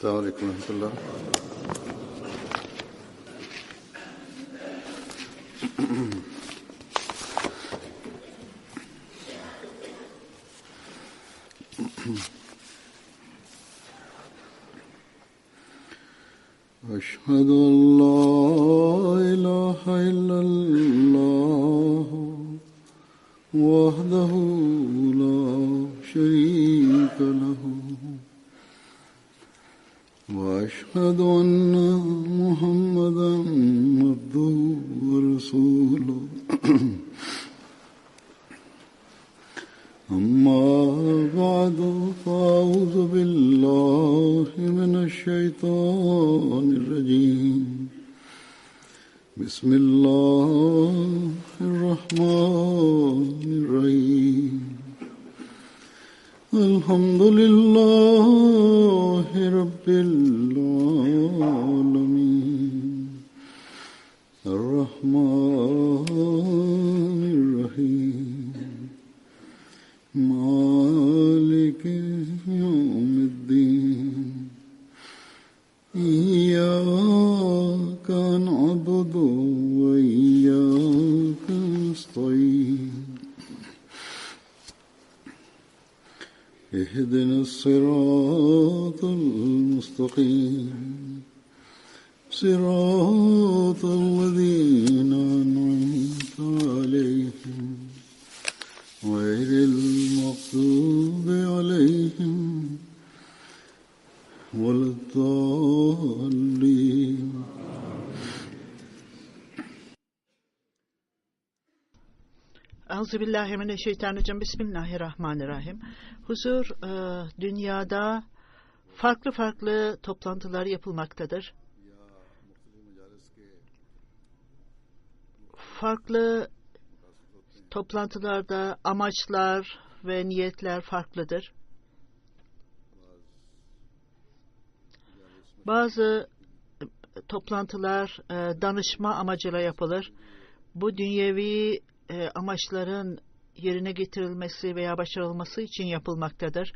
السلام عليكم ورحمة الله. أشهد أن لا إله إلا الله وحده لا شريك له وأشهد أن محمدا عبده ورسوله أما بعد فأعوذ بالله من الشيطان الرجيم بسم الله الرحمن الرحيم الحمد لله رب العالمين الرحمن الرحيم مالك يوم الدين إياك نعبد وإياك نستعين اهدنا الصراط المستقيم صراط الذين أنعمت عليهم غير المغضوب عليهم ولا الضالين. Euzubillahimineşşeytanirracim. Bismillahirrahmanirrahim. Huzur, dünyada farklı toplantılar yapılmaktadır. Farklı toplantılarda amaçlar ve niyetler farklıdır. Bazı toplantılar danışma amacıyla yapılır. Bu dünyevi amaçların yerine getirilmesi veya başarılması için yapılmaktadır.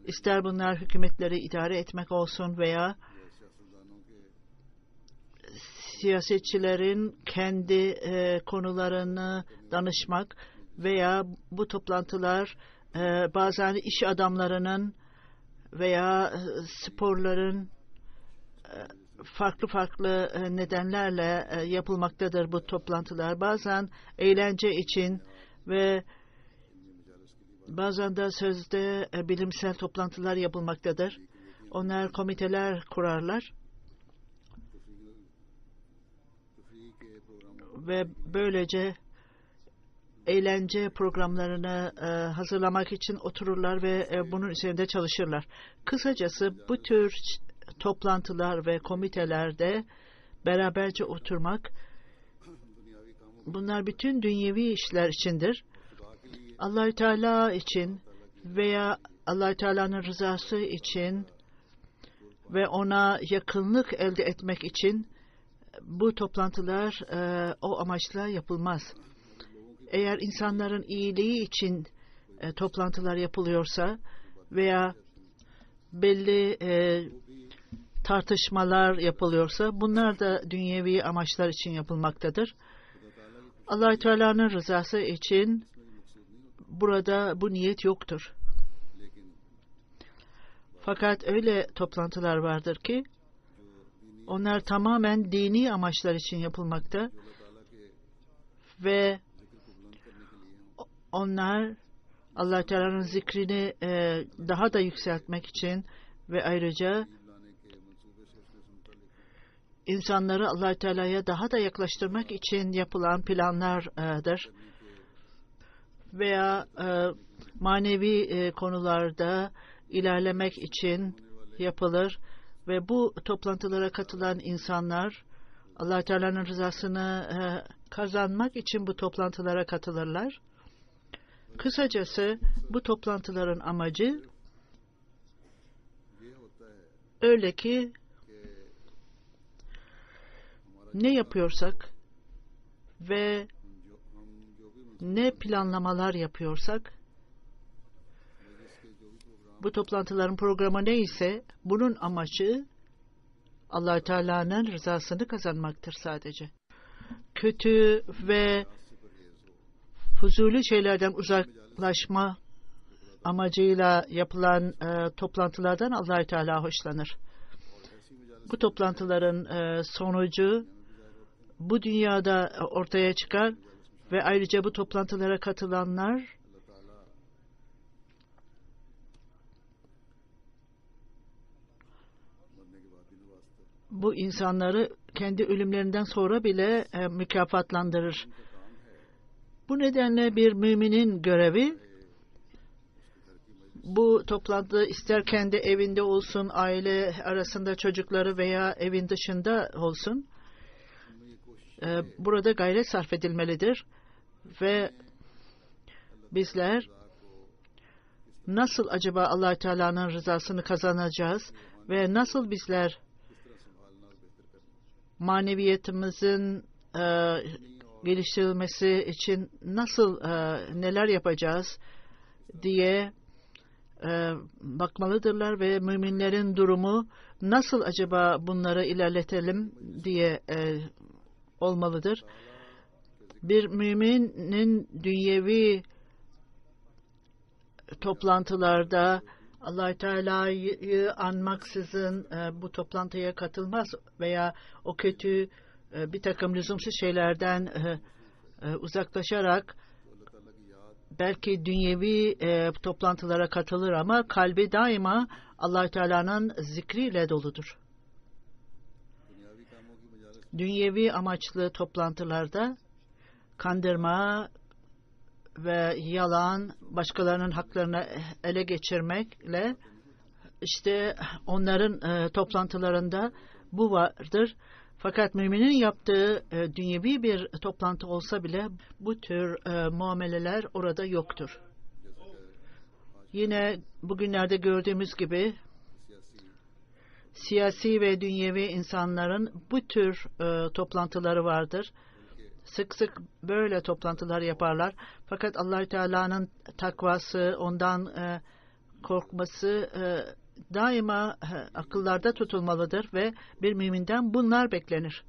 İster bunlar hükümetleri idare etmek olsun veya siyasetçilerin kendi konularını danışmak veya bu toplantılar bazen iş adamlarının veya sporların farklı nedenlerle yapılmaktadır bu toplantılar. Bazen eğlence için ve bazen de sözde bilimsel toplantılar yapılmaktadır. Onlar komiteler kurarlar ve böylece eğlence programlarını hazırlamak için otururlar ve bunun üzerinde çalışırlar. Kısacası bu tür toplantılar ve komitelerde beraberce oturmak, bunlar bütün dünyevi işler içindir. Allah-u Teala için veya Allah-u Teala'nın rızası için ve ona yakınlık elde etmek için bu toplantılar o amaçla yapılmaz. Eğer insanların iyiliği için toplantılar yapılıyorsa veya belli tartışmalar yapılıyorsa bunlar da dünyevi amaçlar için yapılmaktadır. Allah-u Teala'nın rızası için burada bu niyet yoktur. Fakat öyle toplantılar vardır ki onlar tamamen dini amaçlar için yapılmakta ve onlar Allah-u Teala'nın zikrini daha da yükseltmek için ve ayrıca insanları Allah-u Teala'ya daha da yaklaştırmak için yapılan planlardır. Veya manevi konularda ilerlemek için yapılır ve bu toplantılara katılan insanlar Allah-u Teala'nın rızasını kazanmak için bu toplantılara katılırlar. Kısacası bu toplantıların amacı öyle ki ne yapıyorsak ve ne planlamalar yapıyorsak Bu toplantıların programı neyse bunun amacı Allah Teala'nın rızasını kazanmaktır sadece. Kötü ve fuzuli şeylerden uzaklaşma amacıyla yapılan toplantılardan Allah Teala hoşlanır. Bu toplantıların sonucu bu dünyada ortaya çıkar ve ayrıca bu toplantılara katılanlar bu insanları kendi ölümlerinden sonra bile mükafatlandırır. Bu nedenle bir müminin görevi bu toplantı ister kendi evinde olsun, aile arasında çocukları veya evin dışında olsun, burada gayret sarf edilmelidir ve bizler nasıl acaba Allah Teala'nın rızasını kazanacağız ve nasıl bizler maneviyetimizin geliştirilmesi için nasıl neler yapacağız diye bakmalıdırlar ve müminlerin durumu nasıl acaba bunları ilerletelim diye olmalıdır. Bir müminin dünyevi toplantılarda Allah Teala'yı anmaksızın bu toplantıya katılmaz veya o kötü bir takım lüzumsuz şeylerden uzaklaşarak belki dünyevi toplantılara katılır ama kalbi daima Allah Teala'nın zikriyle doludur. Dünyevi amaçlı toplantılarda kandırma ve yalan, başkalarının haklarını ele geçirmekle işte onların toplantılarında bu vardır. Fakat müminin yaptığı dünyevi bir toplantı olsa bile bu tür muameleler orada yoktur. Yine bugünlerde gördüğümüz gibi siyasi ve dünyevi insanların bu tür toplantıları vardır. Sık sık böyle toplantılar yaparlar. Fakat Allah-u Teala'nın takvası, ondan korkması daima akıllarda tutulmalıdır ve bir müminden bunlar beklenir.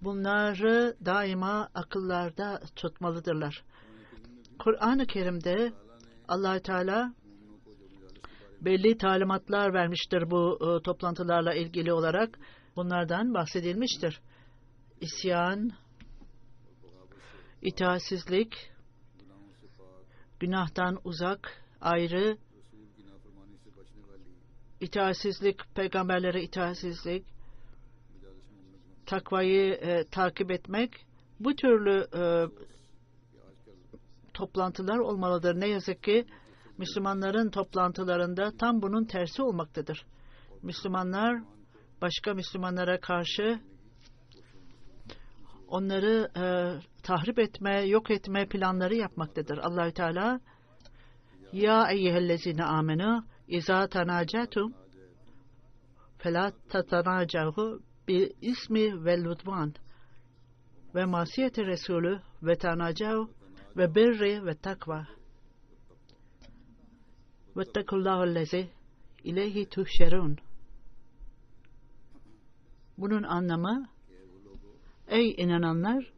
Bunları daima akıllarda tutmalıdırlar. Kur'an-ı Kerim'de Allah-u Teala belli talimatlar vermiştir bu toplantılarla ilgili olarak. Bunlardan bahsedilmiştir. İsyan, itaatsizlik, günahtan uzak, ayrı, itaatsizlik, peygamberlere itaatsizlik, takvayı takip etmek, bu türlü toplantılar olmalıdır. Ne yazık ki Müslümanların toplantılarında tam bunun tersi olmaktadır. Müslümanlar başka Müslümanlara karşı onları tahrip etme, yok etme planları yapmaktadır. Allah-u Teala ya eyyühellezine amenu izâ tenacatum felâ tetanacahu bi ismi vel udvan ve masiyeti Resulü ve tenacahu ve birri ve takva vettekullahu ileyhi tuhşerun. Bunun anlamı, ey inananlar,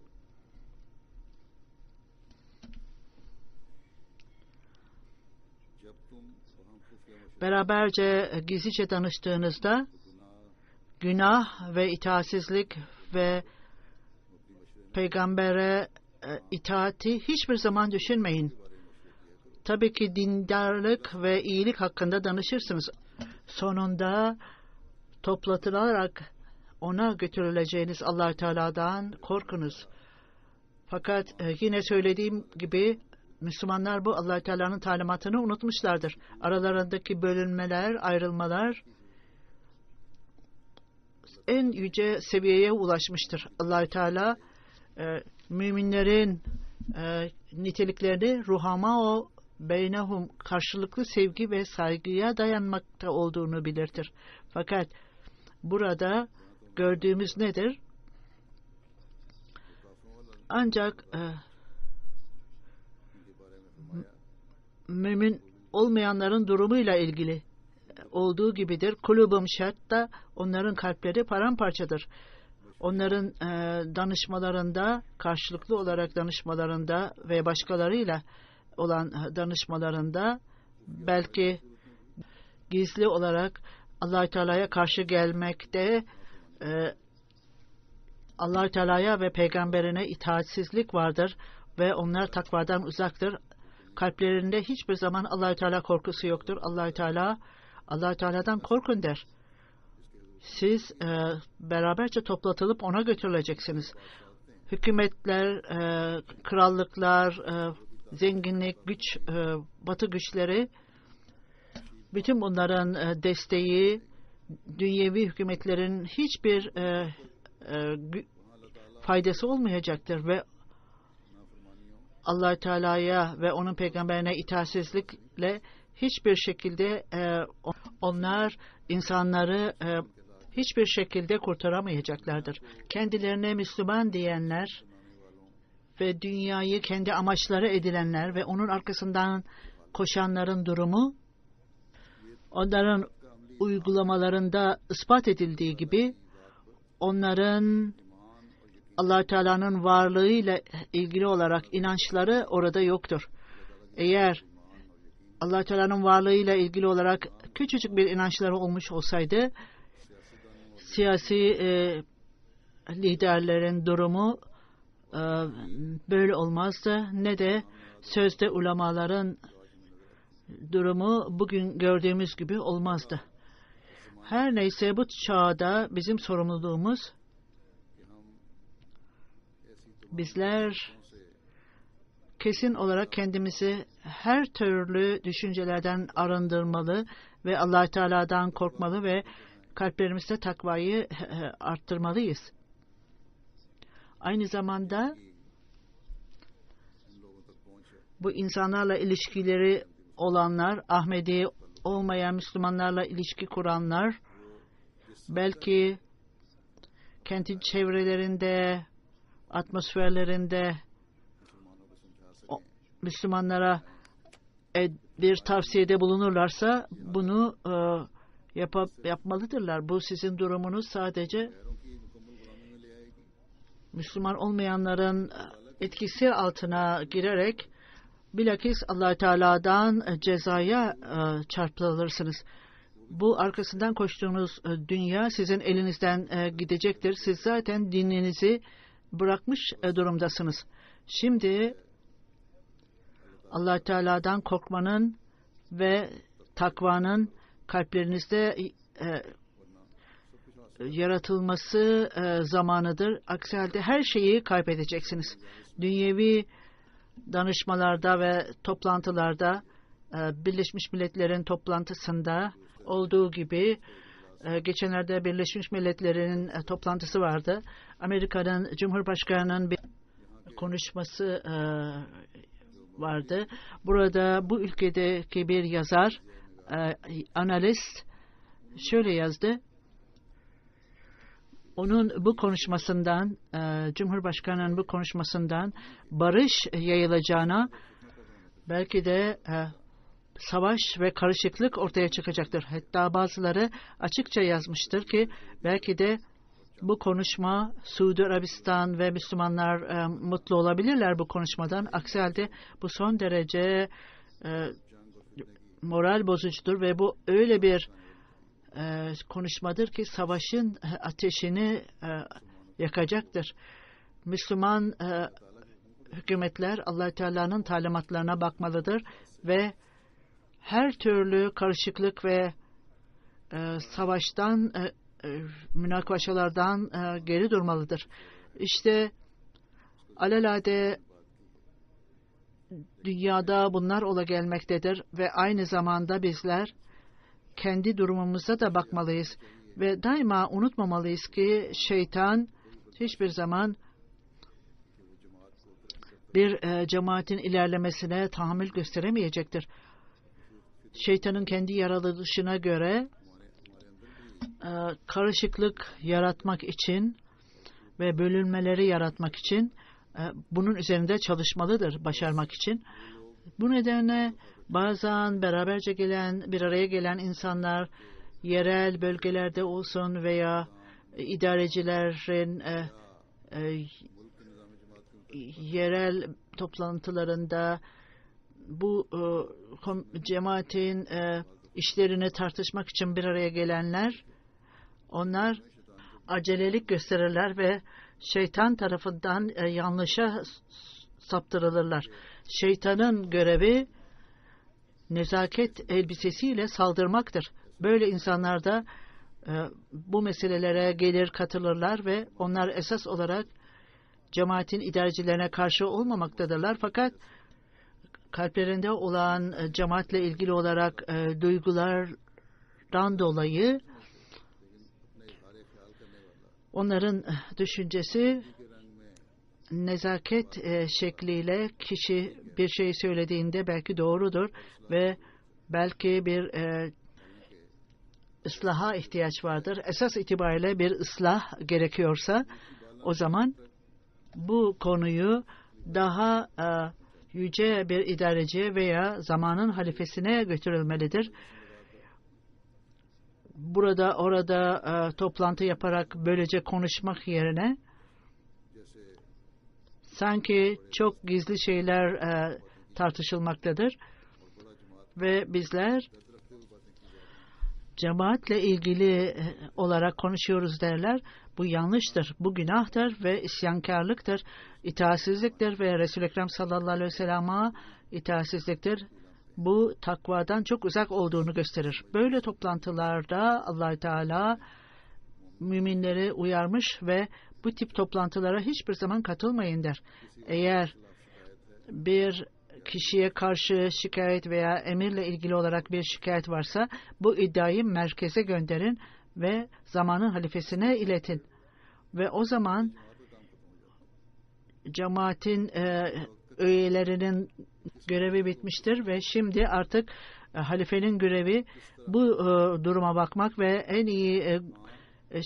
beraberce gizlice danıştığınızda günah ve itaatsizlik ve peygambere itaati hiçbir zaman düşünmeyin. Tabii ki dindarlık ve iyilik hakkında danışırsınız. Sonunda toplatılarak ona götürüleceğiniz Allah-u Teala'dan korkunuz. Fakat yine söylediğim gibi Müslümanlar bu Allah-u Teala'nın talimatını unutmuşlardır. Aralarındaki bölünmeler, ayrılmalar en yüce seviyeye ulaşmıştır. Allah-u Teala müminlerin niteliklerini ruhamao beynehum karşılıklı sevgi ve saygıya dayanmakta olduğunu belirtir. Fakat burada gördüğümüz nedir? Ancak mümin olmayanların durumuyla ilgili olduğu gibidir. Kulubum şatta, onların kalpleri paramparçadır. Onların danışmalarında, karşılıklı olarak danışmalarında ve başkalarıyla olan danışmalarında belki gizli olarak Allah-u Teala'ya karşı gelmekte, Allah-u Teala'ya ve peygamberine itaatsizlik vardır ve onlar takvadan uzaktır. Kalplerinde hiçbir zaman Allah-u Teala korkusu yoktur. Allah-u Teala'dan korkun der. Siz beraberce toplatılıp ona götürüleceksiniz. Hükümetler, krallıklar, zenginlik, güç, batı güçleri, bütün bunların desteği, dünyevi hükümetlerin hiçbir faydası olmayacaktır ve Allah-u Teala'ya ve onun peygamberine itaatsizlikle hiçbir şekilde onlar insanları hiçbir şekilde kurtaramayacaklardır. Kendilerine Müslüman diyenler ve dünyayı kendi amaçları edilenler ve onun arkasından koşanların durumu, onların uygulamalarında ispat edildiği gibi, onların Allah-u Teala'nın varlığıyla ilgili olarak inançları orada yoktur. Eğer Allah-u Teala'nın varlığıyla ilgili olarak küçücük bir inançları olmuş olsaydı, siyasi liderlerin durumu böyle olmazdı. Ne de sözde ulemaların durumu bugün gördüğümüz gibi olmazdı. Her neyse, bu çağda bizim sorumluluğumuz, bizler kesin olarak kendimizi her türlü düşüncelerden arındırmalı ve Allah-u Teala'dan korkmalı ve kalplerimizde takvayı arttırmalıyız. Aynı zamanda bu insanlarla ilişkileri olanlar, Ahmedi olmayan Müslümanlarla ilişki kuranlar, belki kendi çevrelerinde, atmosferlerinde Müslümanlara bir tavsiyede bulunurlarsa bunu yapmalıdırlar. Bu sizin durumunuz sadece Müslüman olmayanların etkisi altına girerek bilakis Allah-u Teala'dan cezaya çarptırılırsınız. Bu arkasından koştuğunuz dünya sizin elinizden gidecektir. Siz zaten dininizi bırakmış durumdasınız. Şimdi Allah-u Teala'dan korkmanın ve takvanın kalplerinizde yaratılması zamanıdır. Aksi halde her şeyi kaybedeceksiniz. Dünyevi danışmalarda ve toplantılarda, Birleşmiş Milletler'in toplantısında olduğu gibi, geçenlerde Birleşmiş Milletler'in toplantısı vardı. Amerika'nın Cumhurbaşkanı'nın bir konuşması vardı. Burada bu ülkedeki bir yazar, analist şöyle yazdı. Onun bu konuşmasından, Cumhurbaşkanı'nın bu konuşmasından barış yayılacağına, belki de savaş ve karışıklık ortaya çıkacaktır. Hatta bazıları açıkça yazmıştır ki belki de bu konuşma, Suudi Arabistan ve Müslümanlar mutlu olabilirler bu konuşmadan. Aksi halde bu son derece moral bozucudur ve bu öyle bir konuşmadır ki savaşın ateşini yakacaktır. Müslüman hükümetler Allah-u Teala'nın talimatlarına bakmalıdır ve her türlü karışıklık ve savaştan, münakaşalardan geri durmalıdır. İşte alelade dünyada bunlar ola gelmektedir ve aynı zamanda bizler kendi durumumuza da bakmalıyız ve daima unutmamalıyız ki şeytan hiçbir zaman bir cemaatin ilerlemesine tahammül gösteremeyecektir. Şeytanın kendi yaratılışına göre karışıklık yaratmak için ve bölünmeleri yaratmak için bunun üzerinde çalışmalıdır, başarmak için. Bu nedenle Bazen beraberce bir araya gelen insanlar yerel bölgelerde olsun veya idarecilerin yerel toplantılarında bu cemaatin işlerini tartışmak için bir araya gelenler, onlar acelelik gösterirler ve şeytan tarafından yanlışa saptırılırlar. Şeytanın görevi nezaket elbisesiyle saldırmaktır. Böyle insanlar da bu meselelere gelir katılırlar ve onlar esas olarak cemaatin idarecilerine karşı olmamaktadırlar. Fakat kalplerinde olan cemaatle ilgili olarak duygulardan dolayı onların düşüncesi nezaket şekliyle kişi bir şey söylediğinde belki doğrudur ve belki bir ıslaha ihtiyaç vardır. Esas itibariyle bir ıslah gerekiyorsa o zaman bu konuyu daha yüce bir idareciye veya zamanın halifesine götürülmelidir. Burada orada toplantı yaparak böylece konuşmak yerine sanki çok gizli şeyler tartışılmaktadır ve bizler cemaatle ilgili olarak konuşuyoruz derler. Bu yanlıştır, bu günahtır ve isyankarlıktır, itaatsizliktir ve Resul-i Ekrem sallallahu aleyhi ve sellem'e itaatsizliktir. Bu takvadan çok uzak olduğunu gösterir. Böyle toplantılarda Allah Teala müminleri uyarmış ve bu tip toplantılara hiçbir zaman katılmayın der. Eğer bir kişiye karşı şikayet veya emirle ilgili olarak bir şikayet varsa bu iddiayı merkeze gönderin ve zamanın halifesine iletin. Ve o zaman cemaatin üyelerinin görevi bitmiştir ve şimdi artık halifenin görevi bu duruma bakmak ve en iyi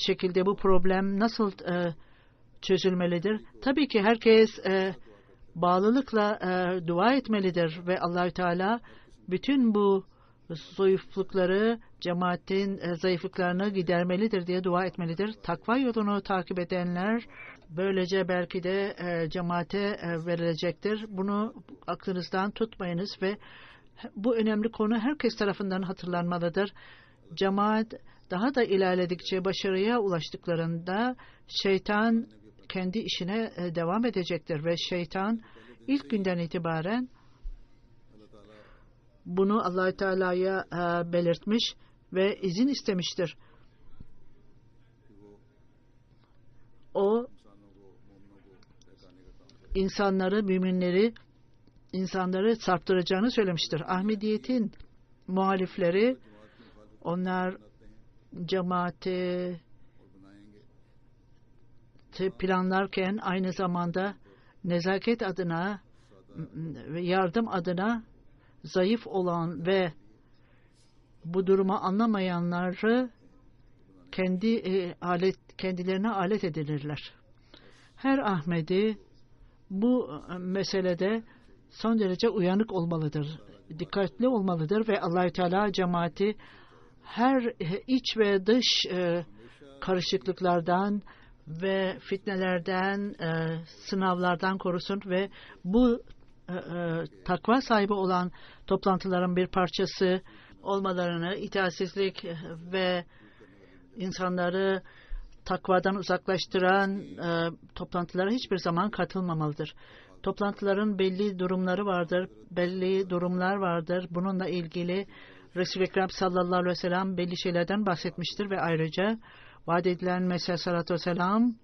şekilde bu problem nasıl çözülmelidir. Tabii ki herkes bağlılıkla dua etmelidir ve Allahü Teala bütün bu zayıflıkları, cemaatin zayıflıklarını gidermelidir diye dua etmelidir. Takva yolunu takip edenler böylece belki de cemaate verilecektir. Bunu aklınızdan tutmayınız ve bu önemli konu herkes tarafından hatırlanmalıdır. Cemaat daha da ilerledikçe başarıya ulaştıklarında şeytan kendi işine devam edecektir ve şeytan ilk günden itibaren bunu Allah-u Teala'ya belirtmiş ve izin istemiştir. O insanları saptıracağını söylemiştir. Ahmediyet'in muhalifleri, onlar cemaati planlarken aynı zamanda nezaket adına ve yardım adına zayıf olan ve bu durumu anlamayanları kendilerine alet edilirler. Her Ahmedi bu meselede son derece uyanık olmalıdır, dikkatli olmalıdır ve Allah-u Teala cemaati her iç ve dış karışıklıklardan ve fitnelerden, sınavlardan korusun ve bu takva sahibi olan toplantıların bir parçası olmalarını, itaatsizlik ve insanları takvadan uzaklaştıran toplantılara hiçbir zaman katılmamalıdır. Toplantıların belli durumlar vardır. Bununla ilgili Resul-i Ekrem sallallahu aleyhi ve sellem belli şeylerden bahsetmiştir ve ayrıca vaat edilen Mesih sallallahu aleyhi ve sellem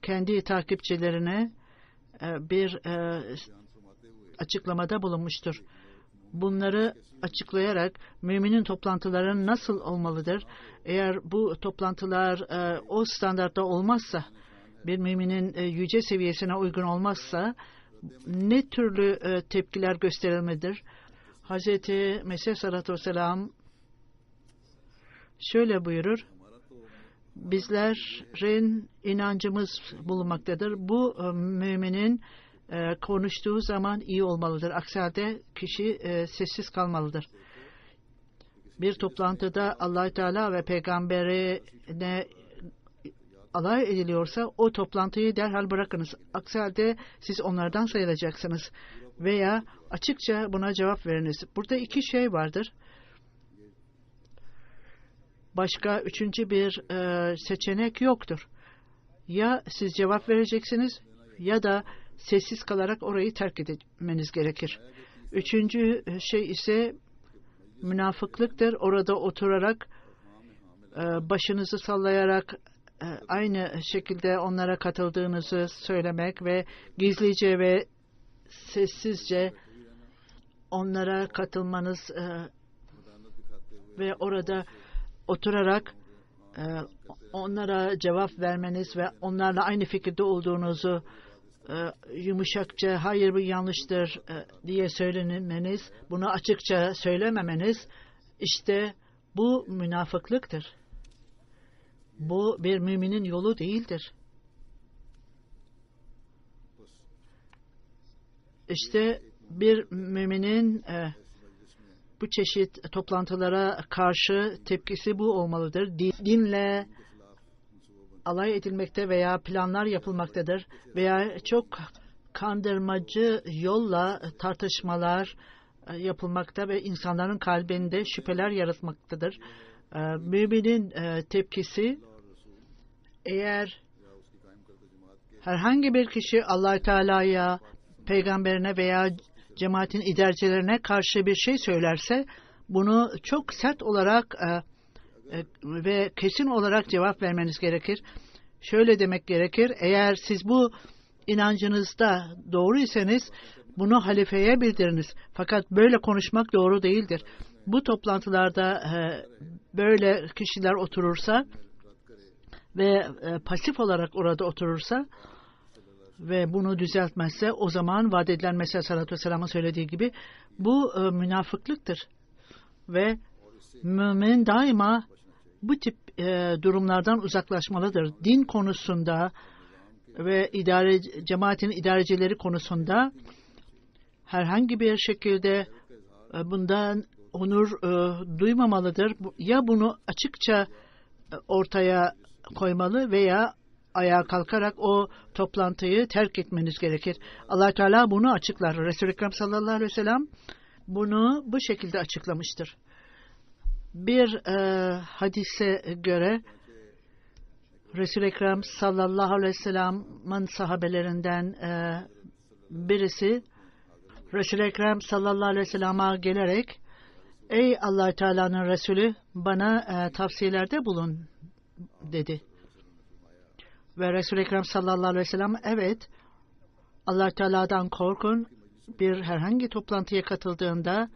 kendi takipçilerine bir açıklamada bulunmuştur. Bunları açıklayarak müminin toplantıları nasıl olmalıdır? Eğer bu toplantılar o standartta olmazsa, bir müminin yüce seviyesine uygun olmazsa ne türlü tepkiler gösterilmelidir? Hz. Mesih sallallahu aleyhi ve sellem şöyle buyurur: bizlerin inancımız bulunmaktadır. Bu müminin konuştuğu zaman iyi olmalıdır. Aksi halde kişi sessiz kalmalıdır. Bir toplantıda Allah Teala ve peygamberine alay ediliyorsa o toplantıyı derhal bırakınız. Aksi halde siz onlardan sayılacaksınız. Veya açıkça buna cevap veriniz. Burada iki şey vardır. Başka üçüncü bir seçenek yoktur. Ya siz cevap vereceksiniz ya da sessiz kalarak orayı terk etmeniz gerekir. Üçüncü şey ise münafıklıktır. Orada oturarak başınızı sallayarak aynı şekilde onlara katıldığınızı söylemek ve gizlice ve sessizce onlara katılmanız ve orada oturarak onlara cevap vermeniz ve onlarla aynı fikirde olduğunuzu yumuşakça hayır bu yanlıştır diye söylemeniz, bunu açıkça söylememeniz, işte bu münafıklıktır. Bu bir müminin yolu değildir. İşte bir müminin bu çeşit toplantılara karşı tepkisi bu olmalıdır. Dinle alay edilmekte veya planlar yapılmaktadır veya çok kandırmacı yolla tartışmalar yapılmakta ve insanların kalbinde şüpheler yaratmaktadır. Müminin tepkisi, eğer herhangi bir kişi Allah Teala'ya, peygamberine veya cemaatin idarecilerine karşı bir şey söylerse bunu çok sert olarak ve kesin olarak cevap vermeniz gerekir. Şöyle demek gerekir: eğer siz bu inancınızda doğruysanız bunu halifeye bildiriniz. Fakat böyle konuşmak doğru değildir. Bu toplantılarda böyle kişiler oturursa ve pasif olarak orada oturursa ve bunu düzeltmezse, o zaman vaat edilen Mesih Aleyhisselatü Vesselam'ın söylediği gibi bu münafıklıktır. Ve mümin daima bu tip durumlardan uzaklaşmalıdır. Din konusunda ve cemaatin idarecileri konusunda herhangi bir şekilde bundan onur duymamalıdır. Ya bunu açıkça ortaya koymalı veya ayağa kalkarak o toplantıyı terk etmeniz gerekir. Allah Teala bunu açıklar. Resul-i Ekrem sallallahu aleyhi ve sellem bunu bu şekilde açıklamıştır. Bir hadise göre Resul-i Ekrem sallallahu aleyhi ve sellem'in sahabelerinden birisi Resul-i Ekrem sallallahu aleyhi ve sellem'e gelerek, ey Allah Teala'nın Resulü, bana tavsiyelerde bulun dedi. Ve Resul-i Ekrem sallallahu aleyhi ve sellem, evet, Allah Teala'dan korkun, bir herhangi toplantıya katıldığında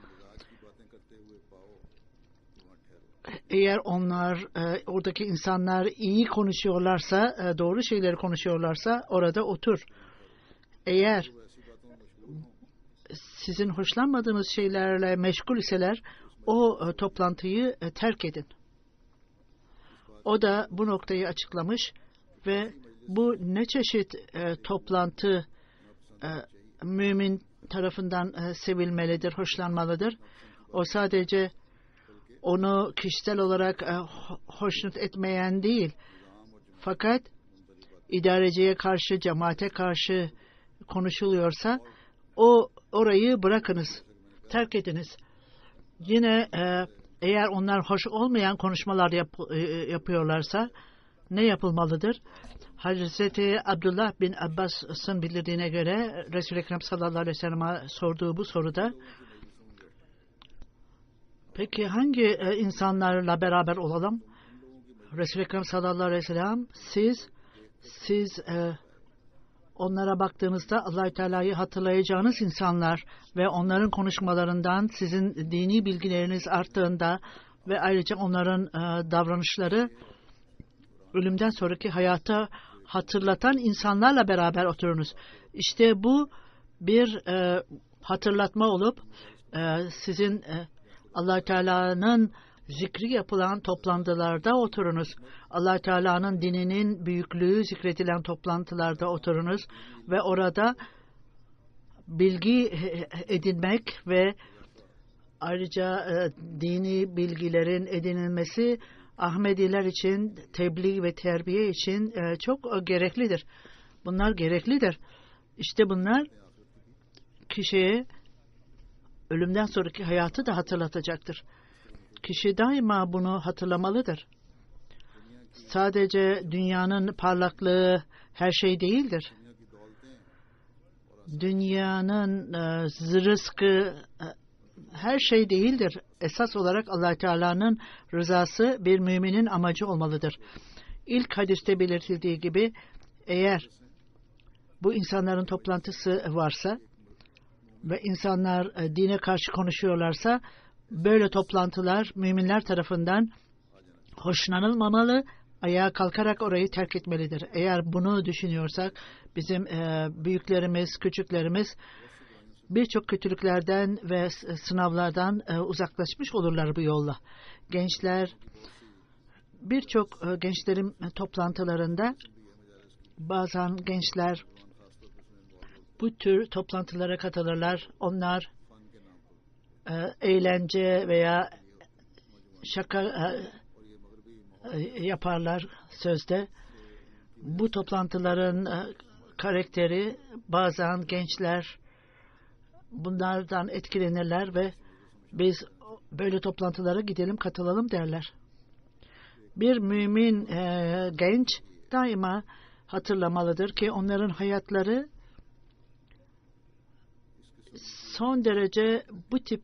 eğer onlar, oradaki insanlar iyi konuşuyorlarsa, doğru şeyleri konuşuyorlarsa orada otur. Eğer sizin hoşlanmadığınız şeylerle meşgul iseler o toplantıyı terk edin. O da bu noktayı açıklamış ve bu ne çeşit toplantı mümin tarafından sevilmelidir, hoşlanmalıdır. O sadece onu kişisel olarak hoşnut etmeyen değil, fakat idareciye karşı, cemaate karşı konuşuluyorsa orayı bırakınız, terk ediniz. Yine eğer onlar hoş olmayan konuşmalar yapıyorlarsa ne yapılmalıdır? Hazreti Abdullah bin Abbas'ın bildirdiğine göre Resul-i Ekrem sallallahu aleyhi ve sellem'e sorduğu bu soruda, peki hangi insanlarla beraber olalım? Resul-i Ekrem sallallahu aleyhi ve sellem, siz onlara baktığınızda Allah-u Teala'yı hatırlayacağınız insanlar ve onların konuşmalarından sizin dini bilgileriniz arttığında ve ayrıca onların davranışları ölümden sonraki hayata hatırlatan insanlarla beraber oturunuz. İşte bu bir hatırlatma olup sizin Allah Teala'nın zikri yapılan toplantılarda oturunuz. Allah Teala'nın dininin büyüklüğü zikredilen toplantılarda oturunuz ve orada bilgi edinmek ve ayrıca dini bilgilerin edinilmesi Ahmediler için, tebliğ ve terbiye için çok gereklidir. Bunlar gereklidir. İşte bunlar kişiye ölümden sonraki hayatı da hatırlatacaktır. Kişi daima bunu hatırlamalıdır. Sadece dünyanın parlaklığı her şey değildir. Dünyanın rızkı her şey değildir. Esas olarak Allah Teala'nın rızası bir müminin amacı olmalıdır. İlk hadiste belirtildiği gibi eğer bu insanların toplantısı varsa ve insanlar dine karşı konuşuyorlarsa böyle toplantılar müminler tarafından hoşlanılmamalı, ayağa kalkarak orayı terk etmelidir. Eğer bunu düşünüyorsak bizim büyüklerimiz, küçüklerimiz birçok kötülüklerden ve sınavlardan uzaklaşmış olurlar bu yolla. Gençler, birçok gençlerin toplantılarında bazen gençler bu tür toplantılara katılırlar. Onlar eğlence veya şaka yaparlar sözde. Bu toplantıların karakteri bazen gençler bunlardan etkilenirler ve biz böyle toplantılara gidelim, katılalım derler. Bir mümin genç daima hatırlamalıdır ki onların hayatları son derece bu tip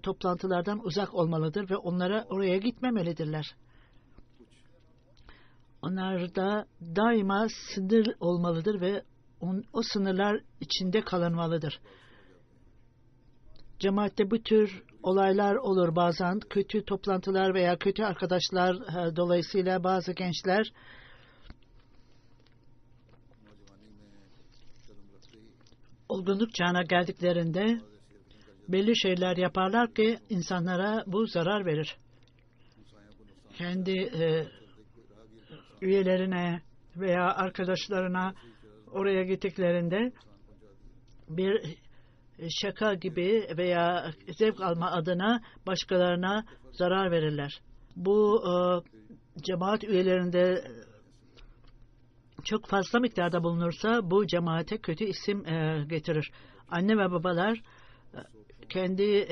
toplantılardan uzak olmalıdır ve onlara oraya gitmemelidirler. Onlarda daima sınır olmalıdır ve o sınırlar içinde kalınmalıdır. Cemaatte bu tür olaylar olur bazen. Kötü toplantılar veya kötü arkadaşlar dolayısıyla bazı gençler olgunluk çağına geldiklerinde belli şeyler yaparlar ki insanlara bu zarar verir. Kendi üyelerine veya arkadaşlarına oraya gittiklerinde bir şaka gibi veya zevk alma adına başkalarına zarar verirler. Bu cemaat üyelerinde çok fazla miktarda bulunursa bu cemaate kötü isim getirir. Anne ve babalar kendi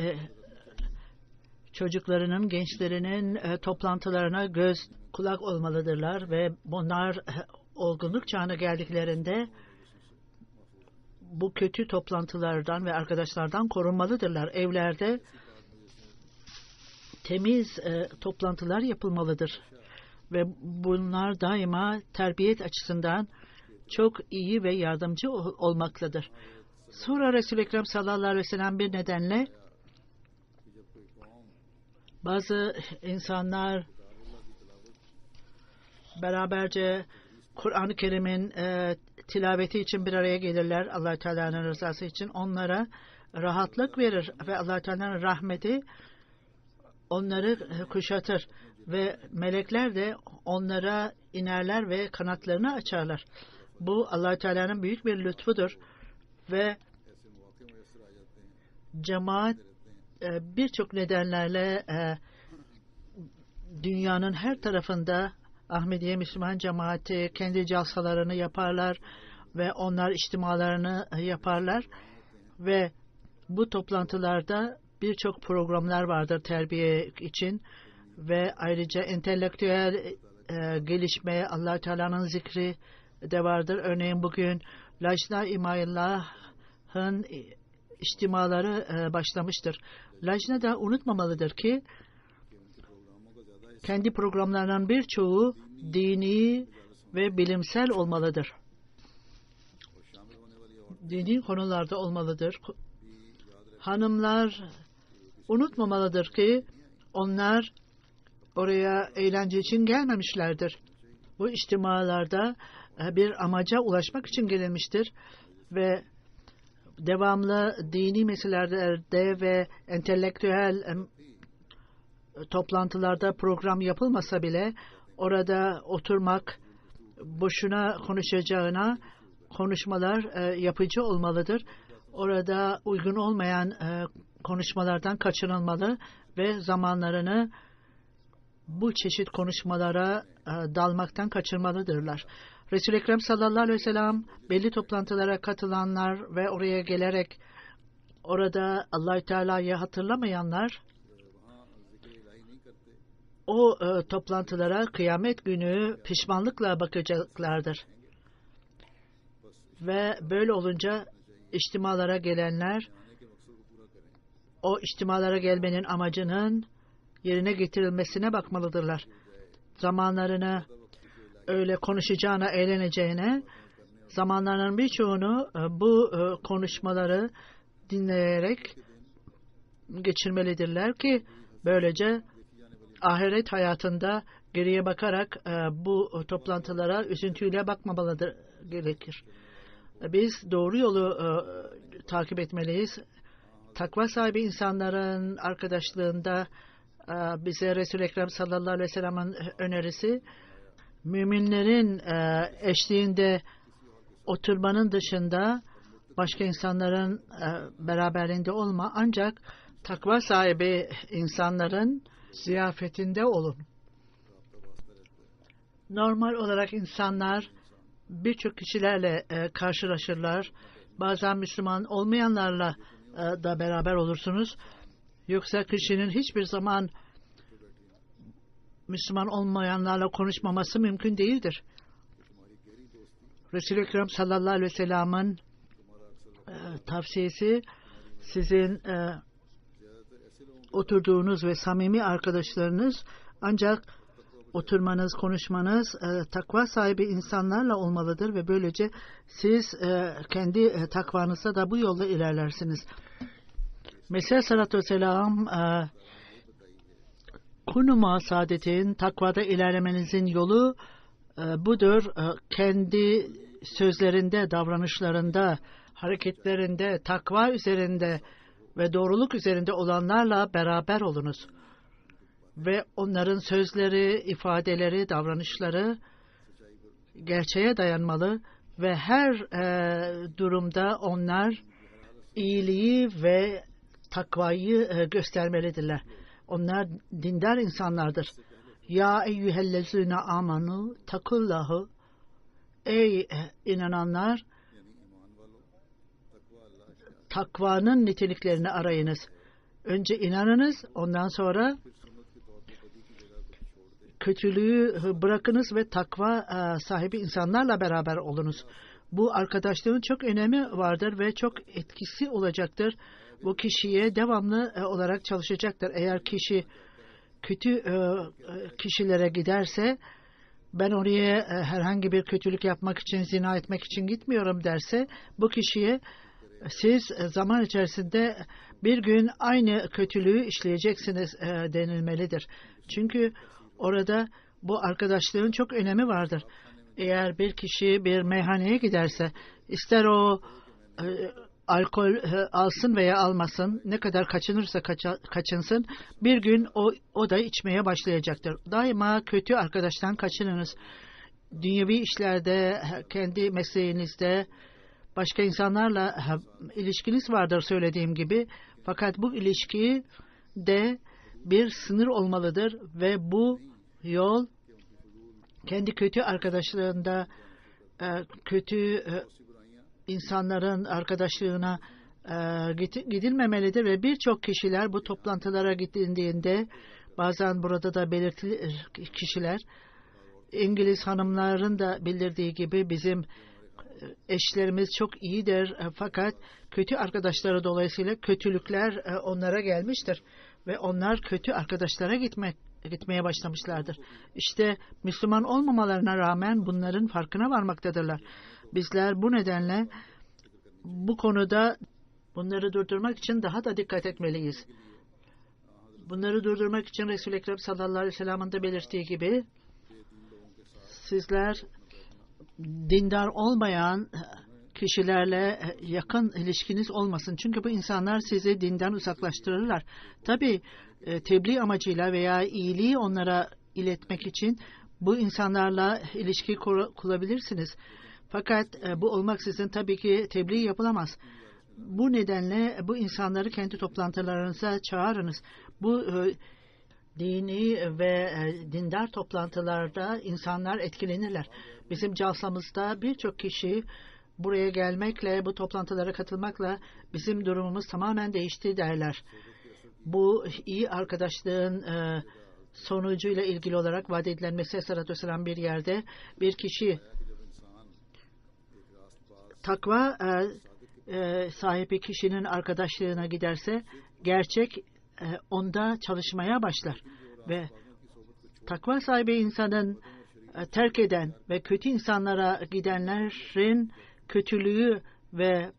çocuklarının, gençlerinin toplantılarına göz kulak olmalıdırlar ve bunlar olgunluk çağına geldiklerinde bu kötü toplantılardan ve arkadaşlardan korunmalıdırlar. Evlerde temiz toplantılar yapılmalıdır. Ve bunlar daima terbiyet açısından çok iyi ve yardımcı olmaktadır. Sonra Resul-i Ekrem sallallahu aleyhi ve sellem bir nedenle bazı insanlar beraberce Kur'an-ı Kerim'in tilaveti için bir araya gelirler. Allah Teala'nın rızası için onlara rahatlık verir ve Allah Teala'nın rahmeti onları kuşatır ve melekler de onlara inerler ve kanatlarını açarlar. Bu Allah Teala'nın büyük bir lütfudur ve cemaat birçok nedenlerle dünyanın her tarafında Ahmediye Müslüman cemaati kendi calsalarını yaparlar ve onlar içtimalarını yaparlar ve bu toplantılarda birçok programlar vardır terbiye için ve ayrıca entelektüel gelişmeye Allah Teala'nın zikri de vardır. Örneğin bugün Lajna-i İmayillah'ın içtimaları başlamıştır. Lajna da unutmamalıdır ki kendi programlarının birçoğu dini ve bilimsel olmalıdır. Dini konularda olmalıdır. Hanımlar unutmamalıdır ki onlar oraya eğlence için gelmemişlerdir. Bu içtimalarda bir amaca ulaşmak için gelinmiştir ve devamlı dini meselelerde ve entelektüel toplantılarda program yapılmasa bile orada oturmak boşuna konuşacağına konuşmalar yapıcı olmalıdır. orada uygun olmayan konuşmalardan kaçınılmalı ve zamanlarını bu çeşit konuşmalara dalmaktan kaçırmalıdırlar. Resul-i Ekrem sallallahu aleyhi ve sellem belli toplantılara katılanlar ve oraya gelerek orada Allah-u Teala'yı hatırlamayanlar o toplantılara kıyamet günü pişmanlıkla bakacaklardır. Ve böyle olunca içtimalara gelenler o içtimalara gelmenin amacının yerine getirilmesine bakmalıdırlar. Zamanlarını öyle konuşacağına, eğleneceğine, zamanlarının birçoğunu bu konuşmaları dinleyerek geçirmelidirler ki böylece ahiret hayatında geriye bakarak bu toplantılara üzüntüyle bakmamalıdır gerekir. Biz doğru yolu takip etmeliyiz. Takva sahibi insanların arkadaşlığında bize Resul-i Ekrem sallallahu aleyhi ve sellem'in önerisi, müminlerin eşliğinde oturmanın dışında başka insanların beraberliğinde olma, ancak takva sahibi insanların ziyafetinde olun. Normal olarak insanlar birçok kişilerle karşılaşırlar. Bazen Müslüman olmayanlarla da beraber olursunuz. Yoksa kişinin hiçbir zaman Müslüman olmayanlarla konuşmaması mümkün değildir. Resul-i Ekrem sallallahu aleyhi ve sellem'in tavsiyesi sizin oturduğunuz ve samimi arkadaşlarınız, ancak oturmanız, konuşmanız takva sahibi insanlarla olmalıdır ve böylece siz kendi takvanızda da bu yolda ilerlersiniz. Mesih Aleyhisselatü Vesselam kunu saadetin, takvada ilerlemenizin yolu budur. Kendi sözlerinde, davranışlarında, hareketlerinde, takva üzerinde ve doğruluk üzerinde olanlarla beraber olunuz. Ve onların sözleri, ifadeleri, davranışları gerçeğe dayanmalı ve her durumda onlar iyiliği ve takvayı göstermelidirler. Onlar dindar insanlardır. Ya eyyühellezine amanu takullahu. Ey inananlar, takvanın niteliklerini arayınız. Önce inanınız, ondan sonra kötülüğü bırakınız ve takva sahibi insanlarla beraber olunuz. Bu arkadaşlığın çok önemi vardır ve çok etkisi olacaktır. Bu kişiye devamlı olarak çalışacaktır. Eğer kişi kötü kişilere giderse, ben oraya herhangi bir kötülük yapmak için, zina etmek için gitmiyorum derse, bu kişiye siz zaman içerisinde bir gün aynı kötülüğü işleyeceksiniz denilmelidir. Çünkü orada bu arkadaşlığın çok önemi vardır. Eğer bir kişi bir meyhaneye giderse, ister o alkol alsın veya almasın, ne kadar kaçınırsa kaçınsın, bir gün o da içmeye başlayacaktır. Daima kötü arkadaştan kaçınınız. Dünyevi işlerde, kendi mesleğinizde, başka insanlarla ilişkiniz vardır söylediğim gibi. Fakat bu ilişki de bir sınır olmalıdır ve bu yol kendi kötü arkadaşlığında kötü insanların arkadaşlığına gidilmemelidir ve birçok kişiler bu toplantılara gittiğinde, bazen burada da belirtilir kişiler, İngiliz hanımların da bildirdiği gibi bizim eşlerimiz çok iyidir, fakat kötü arkadaşları dolayısıyla kötülükler onlara gelmiştir ve onlar kötü arkadaşlara gitmeye başlamışlardır. İşte Müslüman olmamalarına rağmen bunların farkına varmaktadırlar. Bizler bu nedenle bu konuda bunları durdurmak için daha da dikkat etmeliyiz. Bunları durdurmak için Resul-i Ekrem sallallahu aleyhi ve sellem'in de belirttiği gibi, sizler dindar olmayan kişilerle yakın ilişkiniz olmasın. Çünkü bu insanlar sizi dinden uzaklaştırırlar. Tabii tebliğ amacıyla veya iyiliği onlara iletmek için bu insanlarla ilişki kurabilirsiniz. Fakat bu olmaksızın tabii ki tebliğ yapılamaz. Bu nedenle bu insanları kendi toplantılarınıza çağırınız. Bu dini ve dindar toplantılarda insanlar etkilenirler. Bizim calsamızda birçok kişi buraya gelmekle, bu toplantılara katılmakla bizim durumumuz tamamen değişti derler. Bu iyi arkadaşlığın sonucuyla ilgili olarak vaat edilen Mesih Aleyhisselam bir yerde bir kişi takva sahibi kişinin arkadaşlığına giderse gerçek onda çalışmaya başlar ve takva sahibi insanın terk eden ve kötü insanlara gidenlerin kötülüğü ve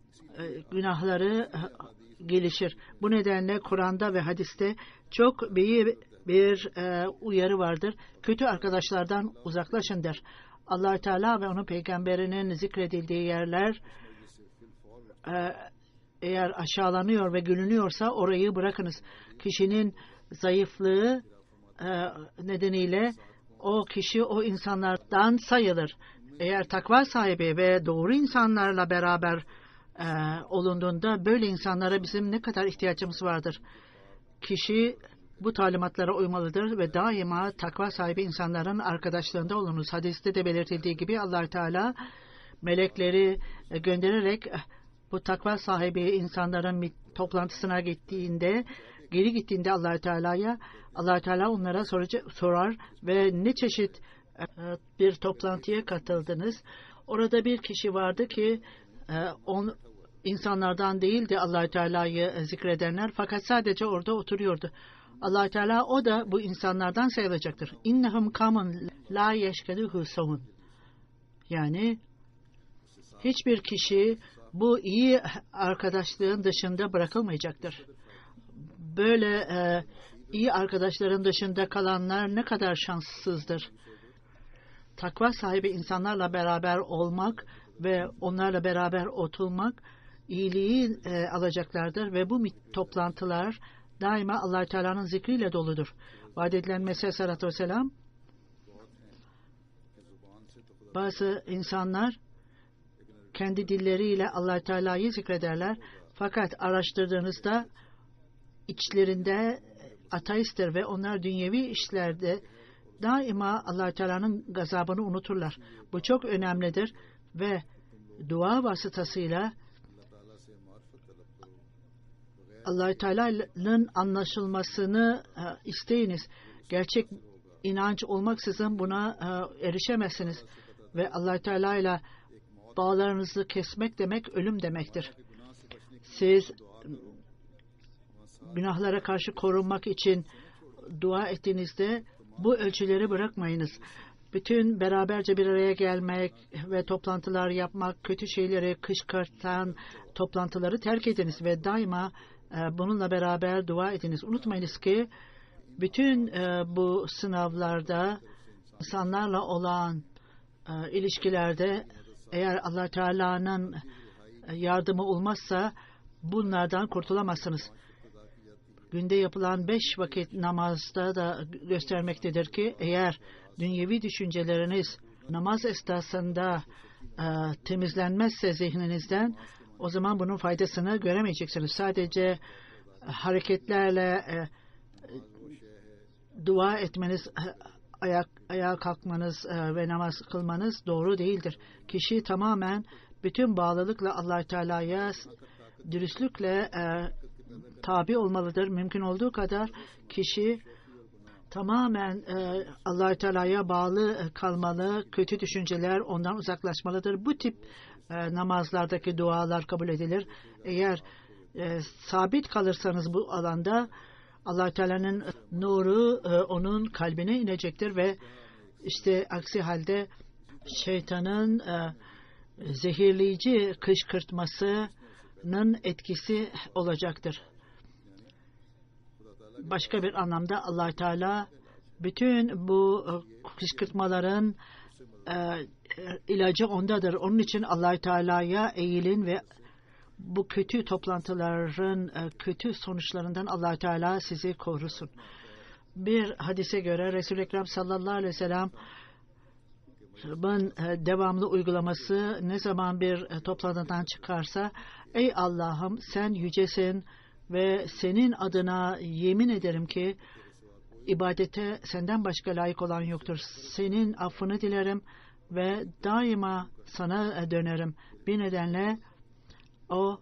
günahları gelişir. Bu nedenle Kur'an'da ve hadiste çok büyük bir uyarı vardır. Kötü arkadaşlardan uzaklaşın der. Allah Teala ve onun peygamberinin zikredildiği yerler eğer aşağılanıyor ve gülünüyorsa orayı bırakınız. Kişinin zayıflığı nedeniyle o kişi o insanlardan sayılır. Eğer takva sahibi ve doğru insanlarla beraber olunduğunda böyle insanlara bizim ne kadar ihtiyacımız vardır. Kişi bu talimatlara uymalıdır ve daima takva sahibi insanların arkadaşlığında olunuz. Hadiste de belirtildiği gibi Allah Teala melekleri göndererek bu takva sahibi insanların toplantısına geri gittiğinde Allah Teala onlara sorar ve ne çeşit bir toplantıya katıldınız. Orada bir kişi vardı ki insanlardan değildi Allah Teala'yı zikredenler, fakat sadece orada oturuyordu. Allah Teala o da bu insanlardan sayılacaktır. İnnehum kamun la yeşkeduhu savun. Yani hiçbir kişi bu iyi arkadaşlığın dışında bırakılmayacaktır. Böyle iyi arkadaşların dışında kalanlar ne kadar şanssızdır. Takva sahibi insanlarla beraber olmak ve onlarla beraber oturmak iyiliği alacaklardır ve bu toplantılar daima Allah Teala'nın zikriyle doludur. Vaat edilen Mesih Aleyhisselam, bazı insanlar kendi dilleriyle Allah Teala'yı zikrederler, fakat araştırdığınızda içlerinde ateisttir ve onlar dünyevi işlerde daima Allah Teala'nın gazabını unuturlar. Bu çok önemlidir ve dua vasıtasıyla Allah Teala'nın anlaşılmasını isteyiniz. Gerçek inanç olmaksızın buna erişemezsiniz ve Allah Teala ile bağlarınızı kesmek demek ölüm demektir. Siz günahlara karşı korunmak için dua ettiğinizde bu ölçüleri bırakmayınız. Bütün beraberce bir araya gelmek ve toplantılar yapmak, kötü şeyleri kışkırtan toplantıları terk ediniz ve daima bununla beraber dua ediniz. Unutmayınız ki bütün bu sınavlarda insanlarla olan ilişkilerde eğer Allah Teala'nın yardımı olmazsa bunlardan kurtulamazsınız. Günde yapılan 5 vakit namazda da göstermektedir ki eğer dünyevi düşünceleriniz namaz esnasında temizlenmezse zihninizden, o zaman bunun faydasını göremeyeceksiniz. Sadece hareketlerle dua etmeniz, ayağa kalkmanız ve namaz kılmanız doğru değildir. Kişi tamamen bütün bağlılıkla Allah Teala'ya dürüstlükle tabi olmalıdır. Mümkün olduğu kadar kişi tamamen Allah Teala'ya bağlı kalmalı. Kötü düşünceler ondan uzaklaşmalıdır. Bu tip namazlardaki dualar kabul edilir. Eğer sabit kalırsanız bu alanda Allah Teala'nın nuru onun kalbine inecektir ve işte aksi halde şeytanın zehirleyici kışkırtmasının etkisi olacaktır. Başka bir anlamda Allah Teala bütün bu kışkırtmaların ilacı ondadır. Onun için Allah Teala'ya eğilin ve bu kötü toplantıların kötü sonuçlarından Allah Teala sizi korusun. Bir hadise göre Resul-i Ekrem sallallahu aleyhi ve sellem'in devamlı uygulaması ne zaman bir toplantıdan çıkarsa Ey Allah'ım, sen yücesin ve senin adına yemin ederim ki ibadete senden başka layık olan yoktur. Senin affını dilerim ve daima sana dönerim. Bir nedenle o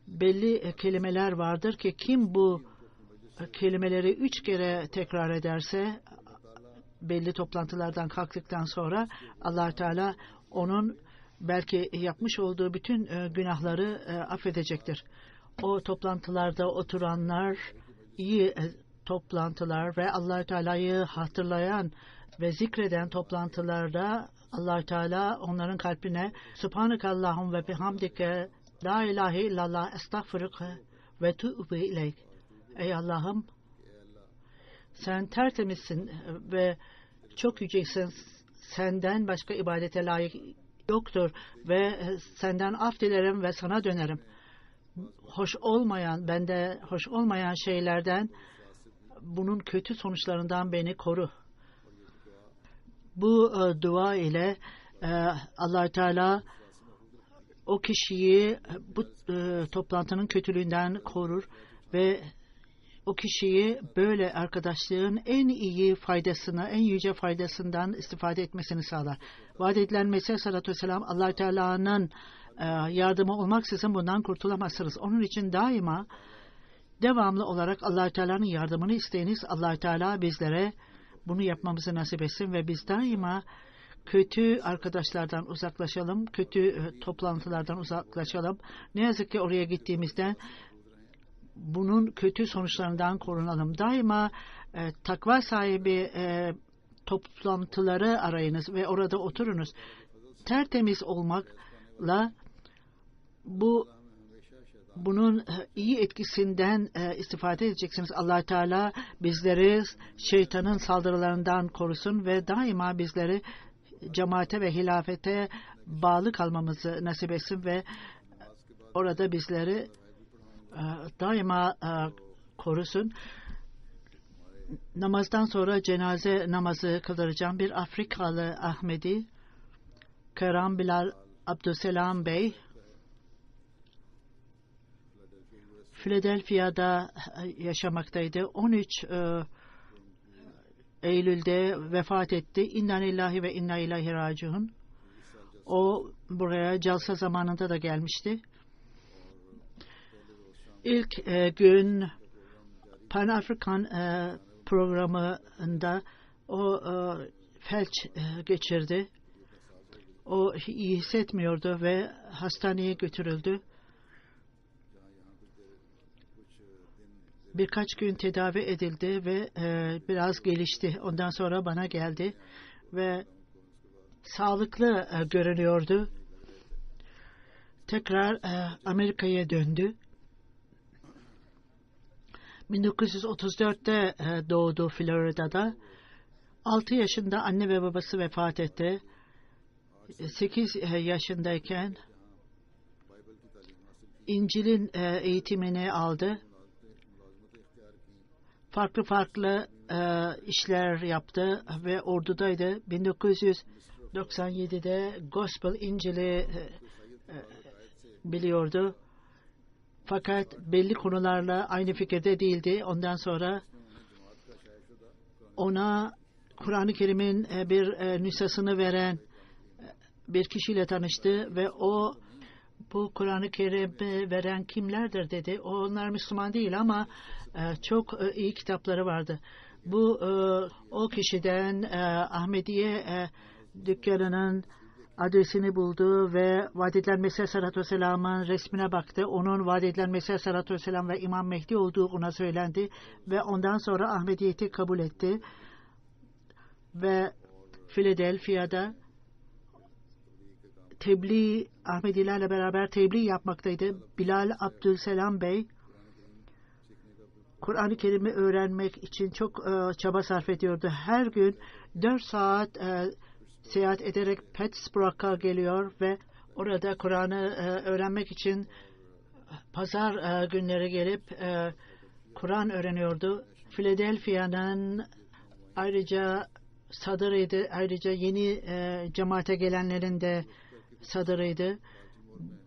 belli kelimeler vardır ki kim bu kelimeleri 3 kere tekrar ederse belli toplantılardan kalktıktan sonra Allah Teala onun belki yapmış olduğu bütün günahları affedecektir. O toplantılarda oturanlar iyi toplantılar ve Allah Teala'yı hatırlayan ve zikreden toplantılarda Allah Teala onların kalbine Subhanakallahum ve bihamdike la ilahe illallah estağfiruke ve tu'bu ileyk. Ey Allah'ım, sen tertemizsin ve çok yücesin. Senden başka ibadete layık yoktur ve senden af dilerim ve sana dönerim. Bende hoş olmayan şeylerden, bunun kötü sonuçlarından beni koru. Bu dua ile Allah Teala o kişiyi bu toplantının kötülüğünden korur ve o kişiyi böyle arkadaşlığın en iyi faydasını, en yüce faydasından istifade etmesini sağlar. Vaat edilen Mesih Aleyhisselatü Vesselam Allah Teala'nın yardımı olmaksızın bundan kurtulamazsınız. Onun için daima devamlı olarak Allah Teala'nın yardımını isteyiniz. Allah Teala bizlere bunu yapmamızı nasip etsin ve biz daima kötü arkadaşlardan uzaklaşalım, kötü toplantılardan uzaklaşalım. Ne yazık ki oraya gittiğimizden bunun kötü sonuçlarından korunalım. Daima takva sahibi toplantıları arayınız ve orada oturunuz. Tertemiz olmakla bunun iyi etkisinden istifade edeceksiniz. Allah Teala bizleri şeytanın saldırılarından korusun ve daima bizleri cemaate ve hilafete bağlı kalmamızı nasip etsin ve orada bizleri daima korusun. Namazdan sonra cenaze namazı kıldıracağım. Bir Afrikalı Ahmedi, Karam Bilal Abdüselam Bey, Philadelphia'da yaşamaktaydı. 13 Eylül'de vefat etti. İnna lillahi ve inna ileyhi raciun. O buraya Calsa zamanında da gelmişti. İlk gün Pan-Afrikan programında o felç geçirdi. O iyi hissetmiyordu ve hastaneye götürüldü. Birkaç gün tedavi edildi ve biraz gelişti. Ondan sonra bana geldi ve sağlıklı görünüyordu. Tekrar Amerika'ya döndü. 1934'te doğdu Florida'da. 6 yaşında anne ve babası vefat etti. 8 yaşındayken İncil'in eğitimini aldı. Farklı işler yaptı ve ordudaydı. 1997'de Gospel İncil'i biliyordu. Fakat belli konularla aynı fikirde değildi. Ondan sonra ona Kur'an-ı Kerim'in bir nüshasını veren bir kişiyle tanıştı ve o bu Kur'an-ı Kerim'i veren kimlerdir dedi. Onlar Müslüman değil ama çok iyi kitapları vardı. Bu o kişiden Ahmediye dükkanının adresini buldu ve vaat edilen Mesih Aleyhisselatü Vesselam'ın resmine baktı. Onun vaat edilen Mesih Aleyhisselatü Vesselam ve İmam Mehdi olduğu ona söylendi ve ondan sonra Ahmediyeti kabul etti ve Philadelphia'da tebliğ, Ahmedilerle beraber tebliğ yapmaktaydı. Bilal Abdüselam Bey Kur'an-ı Kerim'i öğrenmek için çok çaba sarf ediyordu. Her gün 4 saat seyahat ederek Pittsburgh'a geliyor ve orada Kur'an'ı öğrenmek için pazar günleri gelip Kur'an öğreniyordu. Philadelphia'nın ayrıca sadırıydı. Ayrıca yeni cemaate gelenlerin de sadırıydı.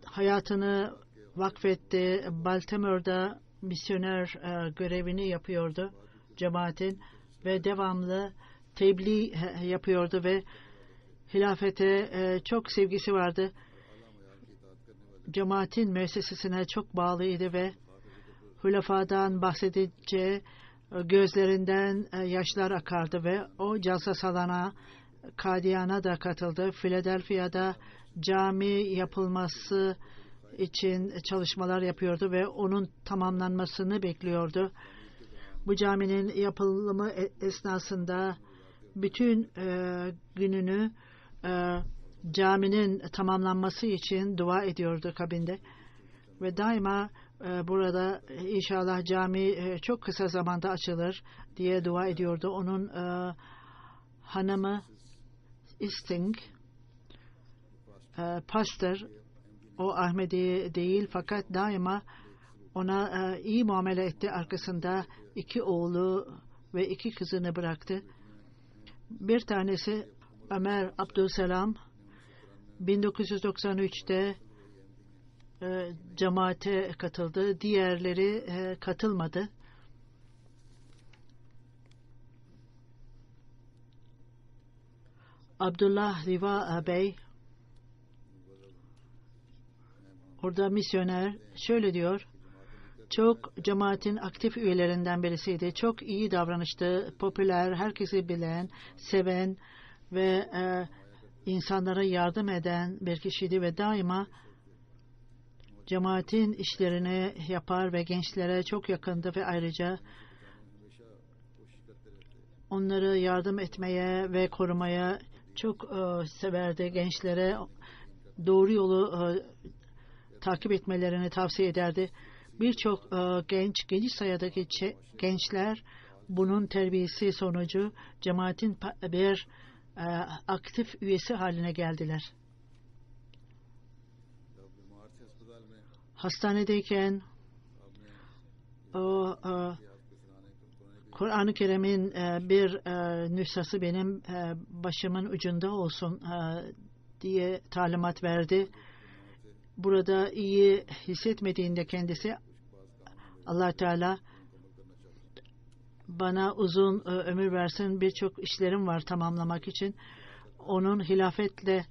hayatını vakfetti. Baltimore'da misyoner görevini yapıyordu cemaatin ve devamlı tebliğ yapıyordu ve hilafete çok sevgisi vardı. Cemaatin müessesesine çok bağlıydı ve hülafadan bahsedince gözlerinden yaşlar akardı ve o Calsasalana, Kadiyan'a da katıldı. Philadelphia'da cami yapılması için çalışmalar yapıyordu ve onun tamamlanmasını bekliyordu. Bu caminin yapılımı esnasında bütün gününü caminin tamamlanması için dua ediyordu kabinde ve daima burada inşallah cami çok kısa zamanda açılır diye dua ediyordu. Onun hanımı Isting pastor, o Ahmedi değil fakat daima ona iyi muamele etti. Arkasında 2 oğlu ve 2 kızını bıraktı. Bir tanesi Ömer Abdülselam 1993'te cemaate katıldı. Diğerleri katılmadı. Abdullah Riva Bey orada misyoner şöyle diyor. Çok cemaatin aktif üyelerinden birisiydi. Çok iyi davranıştı. Popüler, herkesi bilen, seven ve insanlara yardım eden bir kişiydi ve daima cemaatin işlerini yapar ve gençlere çok yakındı ve ayrıca onları yardım etmeye ve korumaya çok severdi. Gençlere doğru yolu takip etmelerini tavsiye ederdi. Birçok geniş sayıdaki gençler bunun terbiyesi sonucu cemaatin bir aktif üyesi haline geldiler. Hastanedeyken o Kur'an-ı Kerim'in bir nüshası benim başımın ucunda olsun diye talimat verdi. Burada iyi hissetmediğinde kendisi Allah Teala bana uzun ömür versin, birçok işlerim var tamamlamak için. Onun hilafetle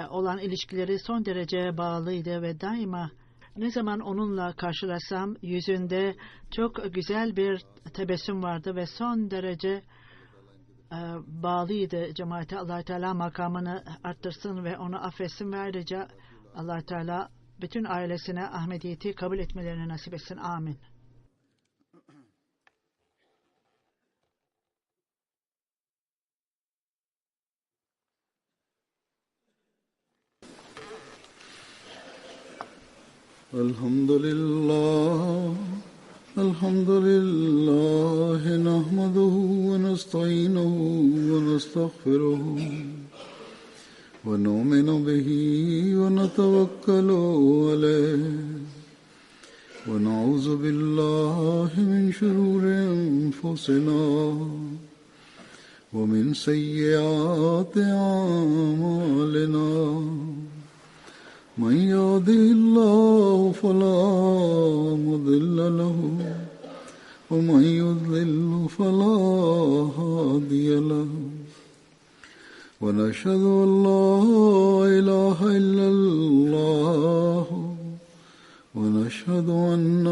olan ilişkileri son derece bağlıydı ve daima ne zaman onunla karşılaşsam yüzünde çok güzel bir tebessüm vardı ve son derece bağlıydı cemaate. Allah Teala makamını arttırsın ve onu affetsin ve ayrıca Allah Teala bütün ailesine Ahmediyeti kabul etmelerini nasip etsin. Amin. Elhamdülillah nahmaduhu ve nestainuhu ve nestağfiruhu ve nu'minu bihi ve netevekkalu aleyh ve na'uzu billahi min şururi enfusina ve min seyyiati a'malina. من يهده الله فلا مضل له ومن يضلل فلا هادي له ونشهد أن لا إله إلا الله ونشهد أن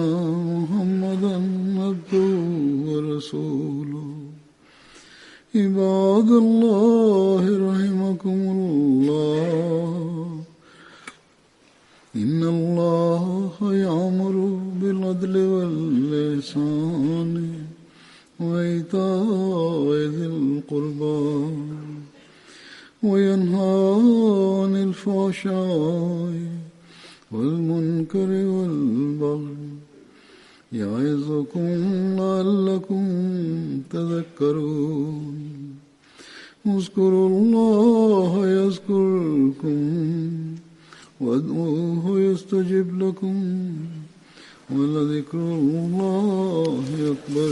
محمدا عبده ورسوله عباد الله رحمكم الله إن الله يأمر بالعدل والإحسان وإيتاء ذي القربى وينهى عن الفحشاء والمنكر والبغي يعظكم لعلكم تذكرون اذكروا الله يذكركم وادعوه يستجب لكم ولذكر الله أكبر.